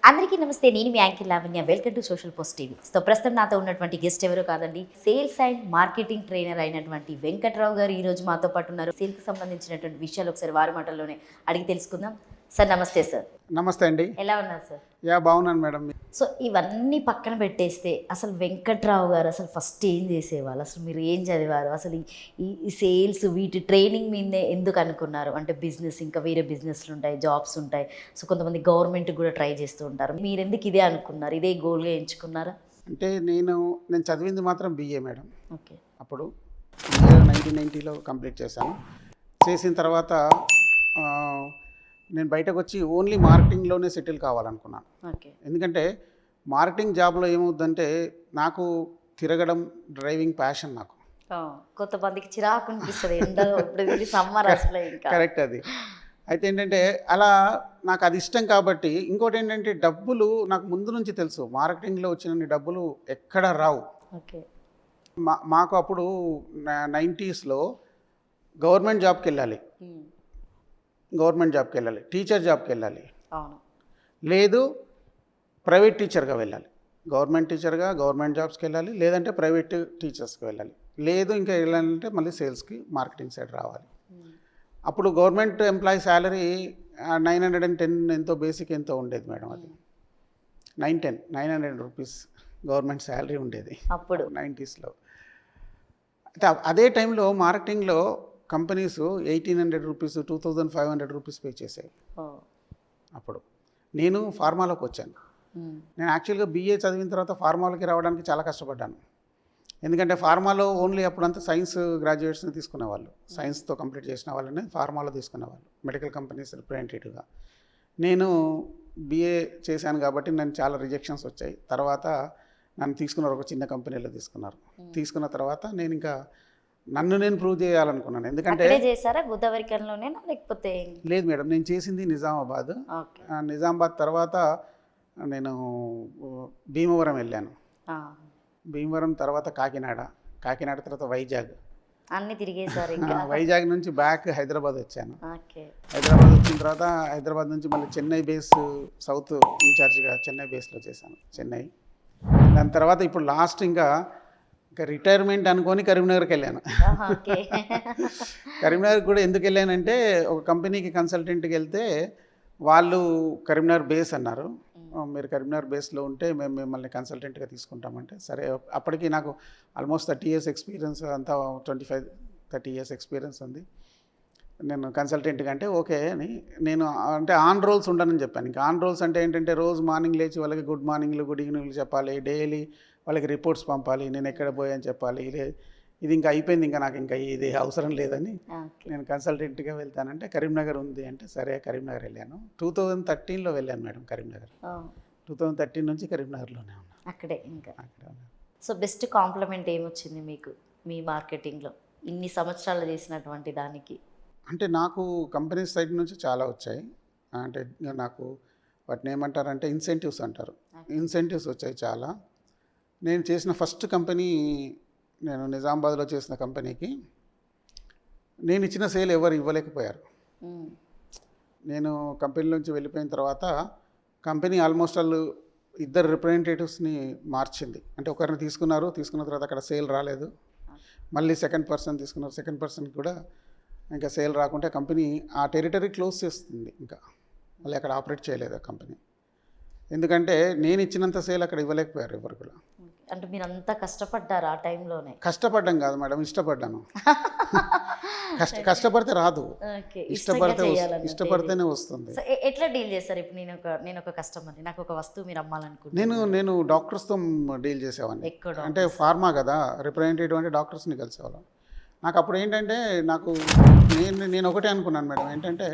అందరికీ నమస్తే. నేను మీ anchor Lavanya. Welcome to Social Post TV. So ప్రస్తుతం నాతో ఉన్నటువంటి గెస్ట్ ఎవరో కాదండి, సేల్స్ అండ్ మార్కెటింగ్ ట్రైనర్ అయినటువంటి వెంకట్రావు గారు ఈ రోజు మాతో పాటు ఉన్నారు. సేల్కి సంబంధించినటువంటి విషయాలు ఒకసారి వారి మాటల్లోనే అడిగి తెలుసుకుందాం. సార్ నమస్తే. సార్ నమస్తే అండి. ఎలా ఉన్నారు సార్? బాగున్నాను మేడం. సో ఇవన్నీ పక్కన పెట్టేస్తే అసలు వెంకట్రావు గారు అసలు ఫస్ట్ ఏం చేసేవాళ్ళు, అసలు మీరు ఏం చదివారు, అసలు ఈ సేల్స్ వీటి ట్రైనింగ్ మీదే ఎందుకు అనుకున్నారు? అంటే బిజినెస్, ఇంకా వేరే బిజినెస్లు ఉంటాయి, జాబ్స్ ఉంటాయి, సో కొంతమంది గవర్నమెంట్ కూడా ట్రై చేస్తూ ఉంటారు. మీరు ఎందుకు ఇదే అనుకున్నారు, ఇదే గోల్గా ఎంచుకున్నారా? అంటే నేను చదివింది మాత్రం BA మేడం. ఓకే. అప్పుడు BA 1990లో కంప్లీట్ చేశాను. చేసిన తర్వాత నేను బయటకు వచ్చి ఓన్లీ మార్కెటింగ్లోనే సెటిల్ కావాలనుకున్నాను. ఓకే. ఎందుకంటే మార్కెటింగ్ జాబ్లో ఏమవుద్దంటే నాకు తిరగడం, డ్రైవింగ్ ప్యాషన్ నాకు. కొంతమందికి చిరాకు అనిపిస్తుంది ఎండలో, ఇప్పుడు సమ్మర్ అసలు ఇంకా కరెక్ట్. అది అయితే ఏంటంటే అలా నాకు అది ఇష్టం కాబట్టి. ఇంకోటి ఏంటంటే డబ్బులు నాకు ముందు నుంచి తెలుసు, మార్కెటింగ్లో వచ్చిన డబ్బులు ఎక్కడ రావు. ఓకే. మాకు అప్పుడు 90స్లో గవర్నమెంట్ జాబ్కి వెళ్ళాలి, టీచర్ జాబ్కి వెళ్ళాలి, అవును, లేదు ప్రైవేట్ టీచర్గా వెళ్ళాలి. గవర్నమెంట్ టీచర్గా గవర్నమెంట్ జాబ్స్కి వెళ్ళాలి, లేదంటే ప్రైవేట్ టీచర్స్కి వెళ్ళాలి, లేదు ఇంకా వెళ్ళాలంటే మళ్ళీ సేల్స్కి, మార్కెటింగ్ సైడ్ రావాలి. అప్పుడు గవర్నమెంట్ ఎంప్లాయీ శాలరీ 910 ఎంతో, బేసిక్ ఎంతో ఉండేది మేడం. అది 900 రూపీస్ గవర్నమెంట్ శాలరీ ఉండేది అప్పుడు 90స్లో. అయితే అదే టైంలో మార్కెటింగ్లో కంపెనీస్ 1800 రూపీస్, 2500 రూపీస్ పే చేసాయి. అప్పుడు నేను ఫార్మాలోకి వచ్చాను. నేను యాక్చువల్గా BA చదివిన తర్వాత ఫార్మాలోకి రావడానికి చాలా కష్టపడ్డాను. ఎందుకంటే ఫార్మాలో ఓన్లీ అప్పుడంతా సైన్స్ గ్రాడ్యుయేట్స్ని తీసుకునేవాళ్ళు, సైన్స్తో కంప్లీట్ చేసిన వాళ్ళని ఫార్మాలో తీసుకునేవాళ్ళు, మెడికల్ కంపెనీస్ రిప్రజెంటేటివ్గా. నేను BA చేశాను కాబట్టి నన్ను చాలా రిజెక్షన్స్ వచ్చాయి. తర్వాత నన్ను తీసుకున్నారు, ఒక చిన్న కంపెనీలో తీసుకున్నారు. తీసుకున్న తర్వాత నేను ఇంకా నన్ను నేను ప్రూవ్ చేయాలనుకున్నాను. ఎందుకంటే చేశారా గోదావరికంలోనే లేకపోతే? లేదు మేడం, నేను చేసింది నిజామాబాద్. నిజామాబాద్ తర్వాత నేను భీమవరం వెళ్ళాను. భీమవరం తర్వాత కాకినాడ తర్వాత వైజాగ్, అన్ని తిరిగేసారు. వైజాగ్ నుంచి బ్యాక్ హైదరాబాద్ వచ్చాను. హైదరాబాద్ వచ్చిన తర్వాత హైదరాబాద్ నుంచి మళ్ళీ చెన్నై బేస్, సౌత్ ఇన్ఛార్జ్గా చెన్నై బేస్లో చేశాను, చెన్నై. దాని తర్వాత ఇప్పుడు లాస్ట్ ఇంకా రిటైర్మెంట్ అనుకొని కరీంనగర్కి వెళ్ళాను. కరీంనగర్ కూడా ఎందుకు వెళ్ళానంటే, ఒక కంపెనీకి కన్సల్టెంట్కి వెళ్తే వాళ్ళు కరీంనగర్ బేస్ అన్నారు. మీరు కరీంనగర్ బేస్లో ఉంటే మేము మిమ్మల్ని కన్సల్టెంట్గా తీసుకుంటామంటే సరే. అప్పటికి నాకు ఆల్మోస్ట్ 30 years ఎక్స్పీరియన్స్, అంతా 25-30 years ఎక్స్పీరియన్స్ ఉంది. నేను కన్సల్టెంట్గా అంటే ఓకే అని, నేను అంటే ఆన్ రోల్స్ ఉండనని చెప్పాను. ఇంకా ఆన్ రోల్స్ అంటే ఏంటంటే రోజు మార్నింగ్ లేచి వాళ్ళకి గుడ్ మార్నింగ్లు, గుడ్ ఈవినింగ్లు చెప్పాలి, డైలీ వాళ్ళకి రిపోర్ట్స్ పంపాలి, నేను ఎక్కడ పోయాని చెప్పాలి. ఇది ఇంకా అయిపోయింది, ఇంకా నాకు ఇంకా ఇది అవసరం లేదని నేను కన్సల్టెంట్గా వెళ్తానంటే కరీంనగర్ ఉంది అంటే సరే కరీంనగర్ వెళ్ళాను. 2013లో వెళ్ళాను మేడం కరీంనగర్. 2013 నుంచి కరీంనగర్లోనే ఉన్నాను. అక్కడే ఇంకా సో బెస్ట్ కాంప్లిమెంట్ ఏమొచ్చింది మీకు మీ మార్కెటింగ్లో ఇన్ని సంవత్సరాలు చేసినటువంటి దానికి? అంటే నాకు కంపెనీ సైడ్ నుంచి చాలా వచ్చాయి. అంటే నాకు వాటిని ఏమంటారంటే ఇన్సెంటివ్స్ అంటారు. ఇన్సెంటివ్స్ వచ్చాయి చాలా. నేను చేసిన ఫస్ట్ కంపెనీ, నేను నిజామాబాద్లో చేసిన కంపెనీకి నేను ఇచ్చిన సేల్ ఎవరు ఇవ్వలేకపోయారు. నేను కంపెనీ నుంచి వెళ్ళిపోయిన తర్వాత కంపెనీ ఆల్మోస్ట్ వాళ్ళు 2 రిప్రజెంటేటివ్స్ని మార్చింది. అంటే ఒకరిని తీసుకున్న తర్వాత అక్కడ సేల్ రాలేదు. మళ్ళీ సెకండ్ పర్సన్ తీసుకున్నారు, సెకండ్ పర్సన్కి కూడా ఇంకా సేల్ రాకుంటే కంపెనీ ఆ టెరిటరీ క్లోజ్ చేస్తుంది. ఇంకా మళ్ళీ అక్కడ ఆపరేట్ చేయలేదు ఆ కంపెనీ. ఎందుకంటే నేను ఇచ్చినంత సేల్ అక్కడ ఇవ్వలేకపోయారు ఎవరు కూడా. అంటే మీరు అంతా కష్టపడ్డారు ఆ టైంలోనే? కష్టపడ్డాం కాదు మేడం, ఇష్టపడ్డాను. కష్టపడితే రాదు, ఇష్టపడితేనే వస్తుంది. ఎట్లా డీల్ చేస్తారు? ఇప్పుడు నేను ఒక కస్టమర్, నాకు ఒక వస్తువు మీరు అమ్మాలనుకుంటున్నాను. నేను డాక్టర్స్తో డీల్ చేసేవాడిని. అంటే ఫార్మా కదా, రిప్రజెంటేటివ్ అంటే డాక్టర్స్ని కలిసేవాళ్ళం. నాకు అప్పుడు ఏంటంటే నేను ఒకటే అనుకున్నాను మేడం, ఏంటంటే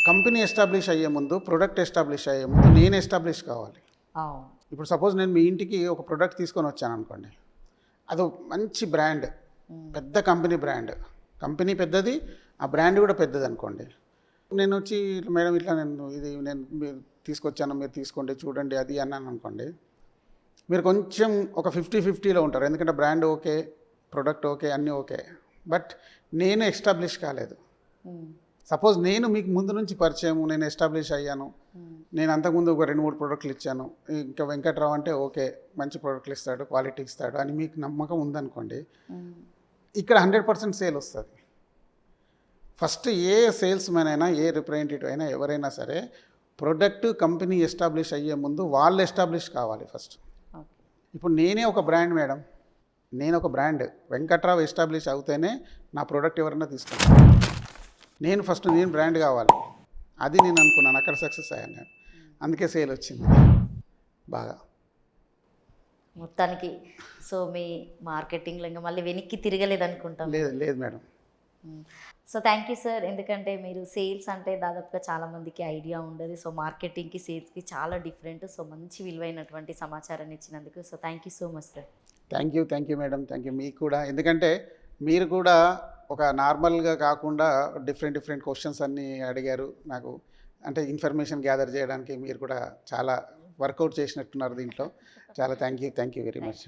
కంపెనీ ఎస్టాబ్లిష్ అయ్యే ముందు, ప్రొడక్ట్ ఎస్టాబ్లిష్ అయ్యే ముందు నేను ఎస్టాబ్లిష్ కావాలి. ఇప్పుడు సపోజ్ నేను మీ ఇంటికి ఒక ప్రొడక్ట్ తీసుకొని వచ్చాను అనుకోండి, అది మంచి బ్రాండ్, పెద్ద కంపెనీ బ్రాండ్, కంపెనీ పెద్దది, ఆ బ్రాండ్ కూడా పెద్దది అనుకోండి. నేను వచ్చి మేడం ఇట్లా నేను మీరు తీసుకొచ్చాను, మీరు తీసుకోండి చూడండి అది అన్నాను అనుకోండి, మీరు కొంచెం ఒక 50-50లో ఉంటారు. ఎందుకంటే బ్రాండ్ ఓకే, ప్రొడక్ట్ ఓకే, అన్నీ ఓకే, బట్ నేను ఎస్టాబ్లిష్ కాలేదు. సపోజ్ నేను మీకు ముందు నుంచి పరిచయం, నేను ఎస్టాబ్లిష్ అయ్యాను, నేను అంతకుముందు ఒక 2-3 ప్రోడక్ట్లు ఇచ్చాను, ఇంకా వెంకట్రావు అంటే ఓకే మంచి ప్రోడక్ట్లు ఇస్తాడు, క్వాలిటీ ఇస్తాడు అని మీకు నమ్మకం ఉందనుకోండి, ఇక్కడ 100% సేల్ వస్తుంది. ఫస్ట్ ఏ సేల్స్ మ్యాన్ అయినా, ఏ రిప్రజెంటేటివ్ అయినా, ఎవరైనా సరే ప్రొడక్ట్ కంపెనీ ఎస్టాబ్లిష్ అయ్యే ముందు వాళ్ళు ఎస్టాబ్లిష్ కావాలి ఫస్ట్. ఇప్పుడు నేనే ఒక బ్రాండ్ మేడం, నేను ఒక బ్రాండ్, వెంకట్రావు ఎస్టాబ్లిష్ అవుతేనే నా ప్రోడక్ట్ ఎవరైనా తీసుకుంటాను. నేను ఫస్ట్ నేను బ్రాండ్ కావాలి, అది నేను అనుకున్నాను, అక్కడ సక్సెస్ అయ్యాను నేను, అందుకే సేల్ వచ్చింది బాగా. మొత్తానికి సో మీ మార్కెటింగ్లో ఇంకా మళ్ళీ వెనక్కి తిరగలేదు అనుకుంటాం. లేదు లేదు madam. So thank you sir, ఎందుకంటే మీరు సేల్స్ అంటే దాదాపుగా చాలామందికి ఐడియా ఉండదు. సో మార్కెటింగ్కి సేల్స్కి చాలా డిఫరెంట్. సో మంచి విలువైనటువంటి సమాచారాన్ని ఇచ్చినందుకు so thank you so much sir. Thank you madam, thank you మీకు కూడా. ఎందుకంటే మీరు కూడా ఒక నార్మల్గా కాకుండా డిఫరెంట్ క్వశ్చన్స్ అన్నీ అడిగారు నాకు, అంటే ఇన్ఫర్మేషన్ గ్యాదర్ చేయడానికి మీరు కూడా చాలా వర్కౌట్ చేసినట్టున్నారు దీంట్లో. చాలా థ్యాంక్ యూ వెరీ మచ్.